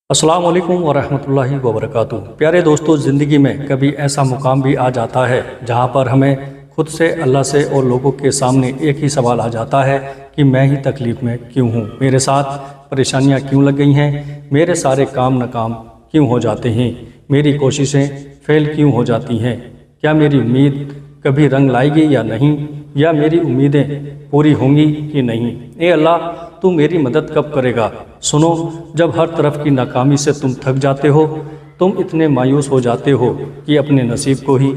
السلام علیکم ورحمۃ اللہ وبرکاتہ۔ پیارے دوستو، زندگی میں کبھی ایسا مقام بھی آ جاتا ہے جہاں پر ہمیں خود سے، اللہ سے اور لوگوں کے سامنے ایک ہی سوال آ جاتا ہے کہ میں ہی تکلیف میں کیوں ہوں، میرے ساتھ پریشانیاں کیوں لگ گئی ہیں، میرے سارے کام ناکام کیوں ہو جاتے ہیں، میری کوششیں فیل کیوں ہو جاتی ہیں، کیا میری امید کبھی رنگ لائے گی یا نہیں، یا میری امیدیں پوری ہوں گی کہ نہیں۔ اے اللہ، تو میری مدد کب کرے گا؟ سنو، جب ہر طرف کی ناکامی سے تم تھک جاتے ہو، تم اتنے مایوس ہو جاتے ہو کہ اپنے نصیب کو ہی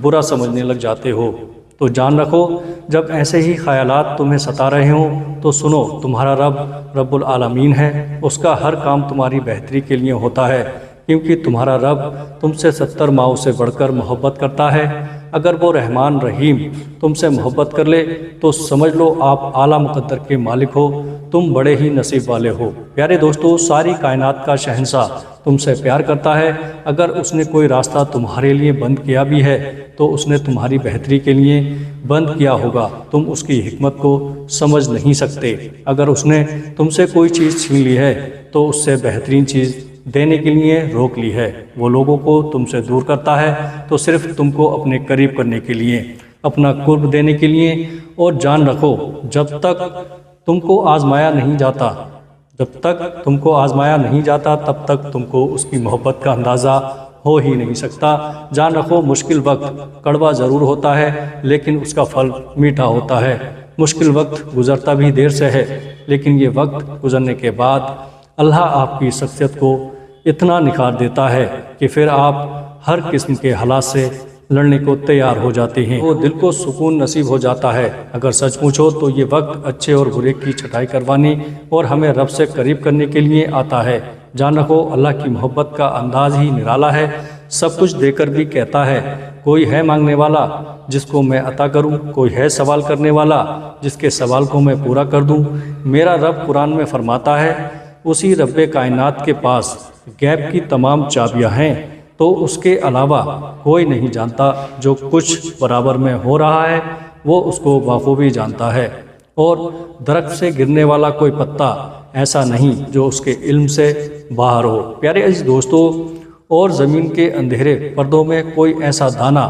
برا سمجھنے لگ جاتے ہو، تو جان رکھو، جب ایسے ہی خیالات تمہیں ستا رہے ہوں تو سنو، تمہارا رب العالمین ہے، اس کا ہر کام تمہاری بہتری کے لیے ہوتا ہے، کیونکہ تمہارا رب تم سے 70 ماؤں سے بڑھ کر محبت کرتا ہے۔ اگر وہ رحمان رحیم تم سے محبت کر لے تو سمجھ لو آپ اعلیٰ مقدر کے مالک ہو، تم بڑے ہی نصیب والے ہو۔ پیارے دوستو، ساری کائنات کا شہنشاہ تم سے پیار کرتا ہے۔ اگر اس نے کوئی راستہ تمہارے لیے بند کیا بھی ہے تو اس نے تمہاری بہتری کے لیے بند کیا ہوگا، تم اس کی حکمت کو سمجھ نہیں سکتے۔ اگر اس نے تم سے کوئی چیز چھین لی ہے تو اس سے بہترین چیز دینے کے لیے روک لی ہے۔ وہ لوگوں کو تم سے دور کرتا ہے تو صرف تم کو اپنے قریب کرنے کے لیے، اپنا قرب دینے کے لیے۔ اور جان رکھو، جب تک تم کو آزمایا نہیں جاتا تب تک تم کو اس کی محبت کا اندازہ ہو ہی نہیں سکتا۔ جان رکھو، مشکل وقت کڑوا ضرور ہوتا ہے لیکن اس کا پھل میٹھا ہوتا ہے۔ مشکل وقت گزرتا بھی دیر سے ہے، لیکن یہ وقت گزرنے کے بعد اللہ آپ کی شخصیت کو اتنا نکھار دیتا ہے کہ پھر آپ ہر قسم کے حالات سے لڑنے کو تیار ہو جاتے ہیں۔ وہ دل کو سکون نصیب ہو جاتا ہے۔ اگر سچ پوچھو تو یہ وقت اچھے اور برے کی چھٹائی کروانے اور ہمیں رب سے قریب کرنے کے لیے آتا ہے۔ جان رکھو، اللہ کی محبت کا انداز ہی نرالا ہے۔ سب کچھ دے کر بھی کہتا ہے، کوئی ہے مانگنے والا جس کو میں عطا کروں، کوئی ہے سوال کرنے والا جس کے سوال کو میں پورا کر دوں۔ میرا رب قرآن میں فرماتا ہے، اسی رب کائنات کے پاس غیب کی تمام چابیاں ہیں، تو اس کے علاوہ کوئی نہیں جانتا۔ جو کچھ برابر میں ہو رہا ہے وہ اس کو بخوبی جانتا ہے، اور درخت سے گرنے والا کوئی پتا ایسا نہیں جو اس کے علم سے باہر ہو۔ پیارے عزیز دوستو، اور زمین کے اندھیرے پردوں میں کوئی ایسا دانہ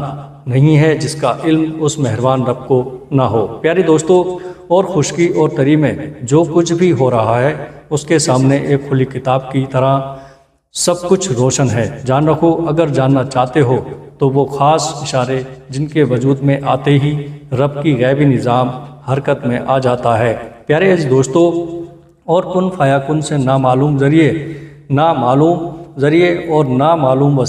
نہیں ہے جس کا علم اس مہربان رب کو نہ ہو۔ پیارے دوستو، اور خشکی اور تری میں جو کچھ بھی ہو رہا ہے اس کے سامنے ایک کھلی کتاب کی طرح سب کچھ روشن ہے۔ جان رکھو، اگر جاننا چاہتے ہو تو وہ خاص اشارے جن کے وجود میں آتے ہی رب کی غیبی نظام حرکت میں آ جاتا ہے۔ پیارے عزیز دوستو، اور کن فیکن سے نامعلوم ذریعے اور نامعلوم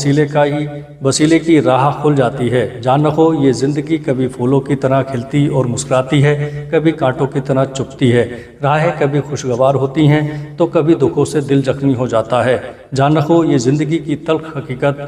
وسیلے کی راہ کھل جاتی ہے۔ جان رکھو، یہ زندگی کبھی پھولوں کی طرح کھلتی اور مسکراتی ہے، کبھی کانٹوں کی طرح چبھتی ہے۔ راہیں کبھی خوشگوار ہوتی ہیں تو کبھی دکھوں سے دل زخمی ہو جاتا ہے۔ جان رکھو، یہ زندگی کی تلخ حقیقت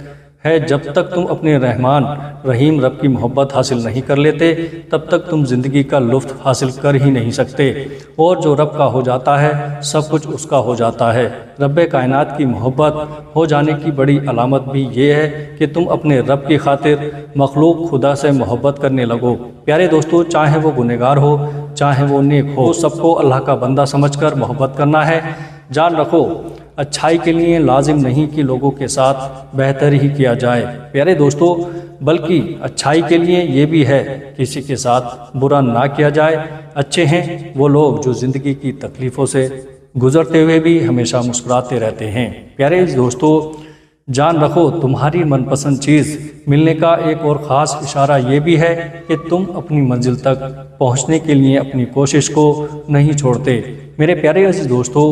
ہے، جب تک تم اپنے رحمان رحیم رب کی محبت حاصل نہیں کر لیتے تب تک تم زندگی کا لطف حاصل کر ہی نہیں سکتے۔ اور جو رب کا ہو جاتا ہے سب کچھ اس کا ہو جاتا ہے۔ رب کائنات کی محبت ہو جانے کی بڑی علامت بھی یہ ہے کہ تم اپنے رب کی خاطر مخلوق خدا سے محبت کرنے لگو۔ پیارے دوستو، چاہے وہ گنہگار ہو چاہے وہ نیک ہو، سب کو اللہ کا بندہ سمجھ کر محبت کرنا ہے۔ جان رکھو، اچھائی کے لیے لازم نہیں کہ لوگوں کے ساتھ بہتر ہی کیا جائے، پیارے دوستو، بلکہ اچھائی کے لیے یہ بھی ہے کسی کے ساتھ برا نہ کیا جائے۔ اچھے ہیں وہ لوگ جو زندگی کی تکلیفوں سے گزرتے ہوئے بھی ہمیشہ مسکراتے رہتے ہیں۔ پیارے دوستو، جان رکھو، تمہاری من پسند چیز ملنے کا ایک اور خاص اشارہ یہ بھی ہے کہ تم اپنی منزل تک پہنچنے کے لیے اپنی کوشش کو نہیں چھوڑتے۔ میرے پیارے عزیز دوستو،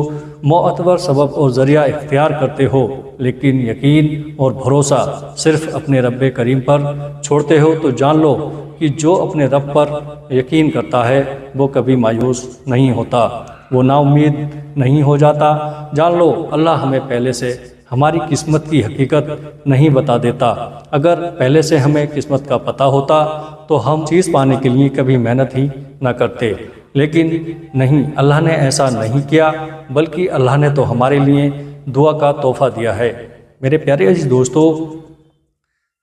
معتبر سبب اور ذریعہ اختیار کرتے ہو لیکن یقین اور بھروسہ صرف اپنے رب کریم پر چھوڑتے ہو تو جان لو کہ جو اپنے رب پر یقین کرتا ہے وہ کبھی مایوس نہیں ہوتا، وہ نا امید نہیں ہو جاتا۔ جان لو، اللہ ہمیں پہلے سے ہماری قسمت کی حقیقت نہیں بتا دیتا۔ اگر پہلے سے ہمیں قسمت کا پتہ ہوتا تو ہم چیز پانے کے لیے کبھی محنت ہی نہ کرتے، لیکن نہیں، اللہ نے ایسا نہیں کیا، بلکہ اللہ نے تو ہمارے لیے دعا کا تحفہ دیا ہے۔ میرے پیارے عزیز دوستو،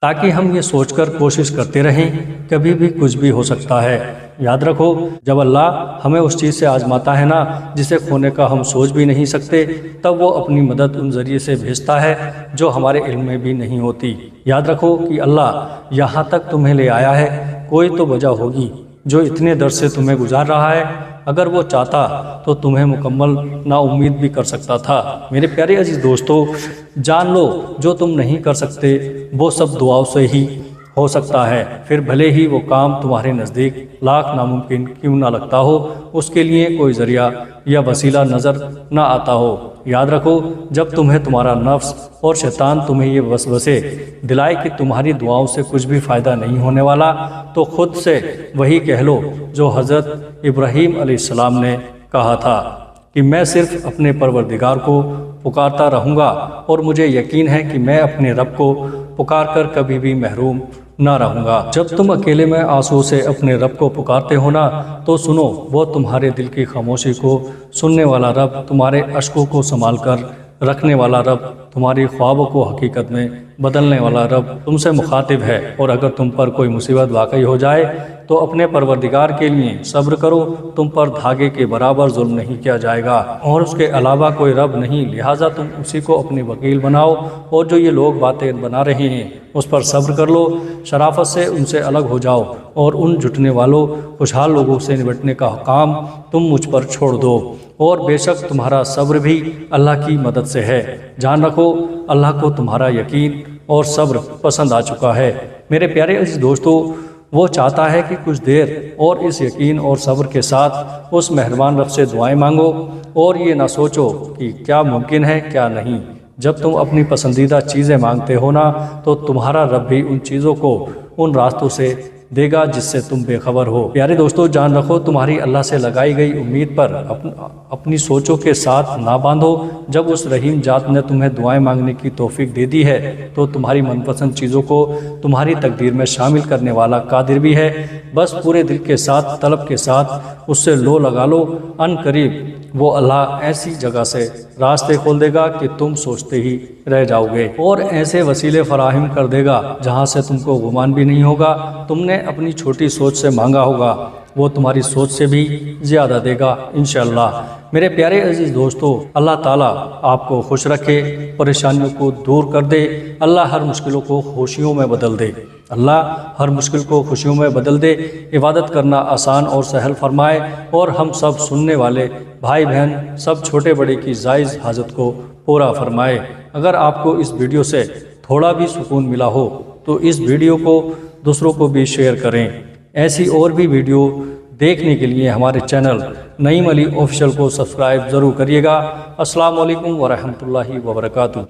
تاکہ ہم یہ سوچ کر کوشش کرتے رہیں کبھی بھی کچھ بھی ہو سکتا ہے۔ یاد رکھو، جب اللہ ہمیں اس چیز سے آزماتا ہے نا جسے کھونے کا ہم سوچ بھی نہیں سکتے، تب وہ اپنی مدد ان ذریعے سے بھیجتا ہے جو ہمارے علم میں بھی نہیں ہوتی۔ یاد رکھو کہ اللہ یہاں تک تمہیں لے آیا ہے، کوئی تو وجہ ہوگی جو اتنے درد سے تمہیں گزار رہا ہے۔ اگر وہ چاہتا تو تمہیں مکمل نا امید بھی کر سکتا تھا۔ میرے پیارے عزیز دوستو، جان لو جو تم نہیں کر سکتے وہ سب دعاؤں سے ہی ہو سکتا ہے، پھر بھلے ہی وہ کام تمہارے نزدیک لاکھ ناممکن کیوں نہ لگتا ہو، اس کے لیے کوئی ذریعہ یا وسیلہ نظر نہ آتا ہو۔ یاد رکھو، جب تمہیں تمہارا نفس اور شیطان تمہیں یہ وسوسے دلائے کہ تمہاری دعاؤں سے کچھ بھی فائدہ نہیں ہونے والا، تو خود سے وہی کہہ لو جو حضرت ابراہیم علیہ السلام نے کہا تھا کہ میں صرف اپنے پروردگار کو پکارتا رہوں گا اور مجھے یقین ہے کہ میں اپنے رب کو پکار کر کبھی بھی محروم نہ رہوں گا۔ جب تم اکیلے میں آنسو سے اپنے رب کو پکارتے ہو نا، تو سنو، وہ تمہارے دل کی خاموشی کو سننے والا رب، تمہارے اشکوں کو سنبھال کر رکھنے والا رب، تمہاری خوابوں کو حقیقت میں بدلنے والا رب تم سے مخاطب ہے۔ اور اگر تم پر کوئی مصیبت واقع ہو جائے تو اپنے پروردگار کے لیے صبر کرو، تم پر دھاگے کے برابر ظلم نہیں کیا جائے گا اور اس کے علاوہ کوئی رب نہیں، لہٰذا تم اسی کو اپنے وکیل بناؤ، اور جو یہ لوگ باتیں بنا رہے ہیں اس پر صبر کر لو، شرافت سے ان سے الگ ہو جاؤ اور ان جھٹنے والوں خوشحال لوگوں سے نمٹنے کا کام تم مجھ پر چھوڑ دو، اور بے شک تمہارا صبر بھی اللہ کی مدد سے ہے۔ جان رکھو، اللہ کو تمہارا یقین اور صبر پسند آ چکا ہے۔ میرے پیارے عزیز دوستو، وہ چاہتا ہے کہ کچھ دیر اور اس یقین اور صبر کے ساتھ اس مہربان رب سے دعائیں مانگو، اور یہ نہ سوچو کہ کیا ممکن ہے کیا نہیں۔ جب تم اپنی پسندیدہ چیزیں مانگتے ہو نا، تو تمہارا رب بھی ان چیزوں کو ان راستوں سے دے گا جس سے تم بے خبر ہو۔ پیارے دوستو، جان رکھو، تمہاری اللہ سے لگائی گئی امید پر اپنی سوچوں کے ساتھ نہ باندھو۔ جب اس رحیم ذات نے تمہیں دعائیں مانگنے کی توفیق دے دی ہے تو تمہاری من پسند چیزوں کو تمہاری تقدیر میں شامل کرنے والا قادر بھی ہے۔ بس پورے دل کے ساتھ، طلب کے ساتھ اس سے لو لگا لو، ان قریب وہ اللہ ایسی جگہ سے راستے کھول دے گا کہ تم سوچتے ہی رہ جاؤ گے، اور ایسے وسیلے فراہم کر دے گا جہاں سے تم کو گمان بھی نہیں ہوگا۔ تم نے اپنی چھوٹی سوچ سے مانگا ہوگا، وہ تمہاری سوچ سے بھی زیادہ دے گا انشاءاللہ۔ میرے پیارے عزیز دوستو، اللہ تعالیٰ آپ کو خوش رکھے، پریشانیوں کو دور کر دے، اللہ ہر مشکلوں کو خوشیوں میں بدل دے، اللہ ہر مشکل کو خوشیوں میں بدل دے، عبادت کرنا آسان اور سہل فرمائے، اور ہم سب سننے والے بھائی بہن سب چھوٹے بڑے کی جائز حاجت کو پورا فرمائے۔ اگر آپ کو اس ویڈیو سے تھوڑا بھی سکون ملا ہو تو اس ویڈیو کو دوسروں کو بھی شیئر کریں۔ ایسی اور بھی ویڈیو دیکھنے کے لیے ہمارے چینل نعیم علی آفیشیل کو سبسکرائب ضرور کریے گا۔ السلام علیکم ورحمۃ اللہ وبرکاتہ۔